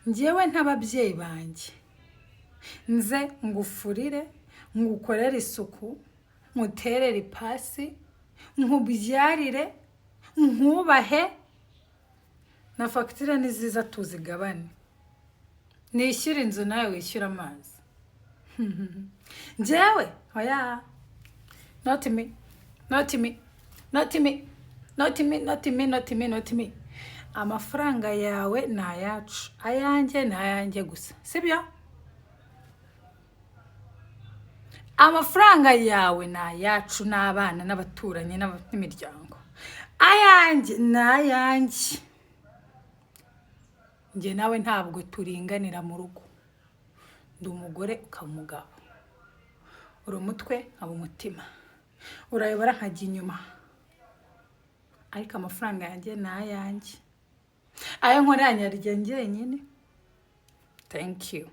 njyewe ntababyeyi banjye nze ngufurire ngukorere isuku nguterere ipasi nkubyarire nkubahe na fagitire niziza tuzigabane nishyura inzu nawe wishyura amazi njyewe oya not me not me not me not me not me not me not me amafaranga yawe ni ayacu ayanjye ni ayanjye gusa sibyo amafaranga yawe ni ayacu n'abana n'abaturanyi n'imiryango ayanjye ni ayanjye njye nawe ntabwo turinganira mu rugo ndi umugore ukaba umugabo uri umutwe nkaba umutima urayobora nkajya inyuma ariko amafaranga yanjye ni ayanjye ayo nkoranya rye njyenyine thank you